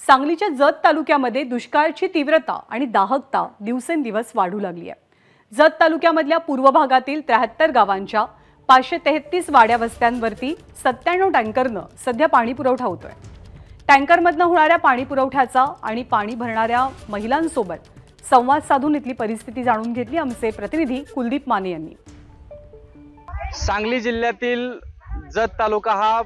सांगलीच्या जत तालुक्यामध्ये दुष्काळाची तीव्रता आणि दाहकता दिवसेंदिवस वाढू लागली आहे। जत तालुक्यामधल्या पूर्व भागातील 73 गावांच्या 533 वाड्या वस्त्यांवरती 97 टँकरनं सध्या पाणी पुरवठा होतोय। टँकरमधनं होणाऱ्या पाणी पुरवठ्याचा आणि पाणी भरणाऱ्या महिलांसोबत संवाद साधून इथली परिस्थिती जाणून घेतली आमचे प्रतिनिधी कुलदीप माने यांनी। सांगली जिल्ह्यातील जत तालुका हा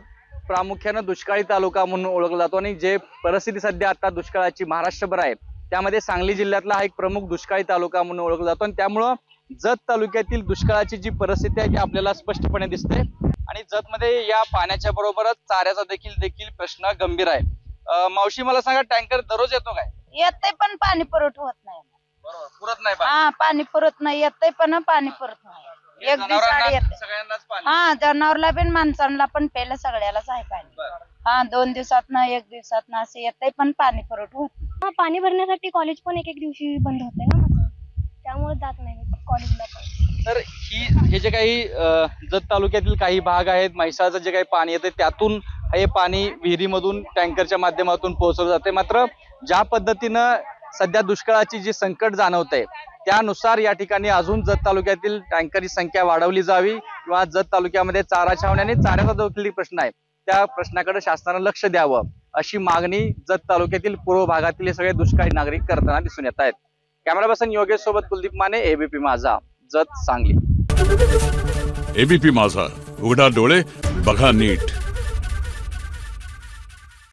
प्रामुख्याने दुष्काळी तालुका म्हणून ओळखला जातो आणि जे परिस्थिती सध्या आता दुष्काळाची महाराष्ट्रभर आहे त्यामध्ये सांगली जिल्ह्यातला हा एक प्रमुख दुष्काळी तालुका म्हणून ओळखला जातो आणि त्यामुळे जत तालुक्यातील दुष्काळाची जी परिस्थिती आहे ती आपल्याला स्पष्टपणे दिसते आणि जत मध्ये या पाण्याच्या बरोबरच चाऱ्याचा देखील प्रश्न गंभीर आहे। मावशी मला सांगा, टँकर दररोज येतो काय? येतंय पण पाणी पुरवठा होत नाही। बरोबर, पुरत नाही हा, पाणी पुरत नाही, येतंय पण पाणी पुरत नाही। एक दिवसाआड येते सगळ्यांनाच पाणी। हा, जनावरला पण माणसांना पण प्यायला सगळ्यालाच आहे पाणी। हा, 2 दिवसातनं 1 दिवसातनं असं येतंय पण पाणी पुरवठा होत नाही। पाणी भरण्यासाठी कॉलेज पण एक दिवशी बंद होते ना माझं, त्यामुळे जात नाही कॉलेजला पण। तर हे जे काही जत तालुक्यातील काही भाग आहेत, म्हैसाळचं जे काही पाणी येते त्यातून हे पाणी विहिरीमधून टँकरच्या माध्यमातून पोहोचवलं जाते। मात्र ज्या पद्धतीनं सध्या दुष्काळाची जी संकट जाणवते त्यानुसार या ठिकाणी अजून जत तालुक्यातील टँकरची संख्या वाढवली जावी किंवा जत तालुक्यामध्ये चारा छावणी आणि चाऱ्याचा देखील प्रश्न आहे त्या प्रश्नाकडे शासनानं लक्ष द्यावं अशी मागणी जत तालुक्यातील पूर्व भागातील हे सगळे दुष्काळी नागरिक करताना दिसून येत आहेत। कॅमेरा पर्सन योगेश सोबत कुलदीप माने, एबीपी माझा, जत, सांगली। एबीपी माझा, उघडा डोळे बघा नीट।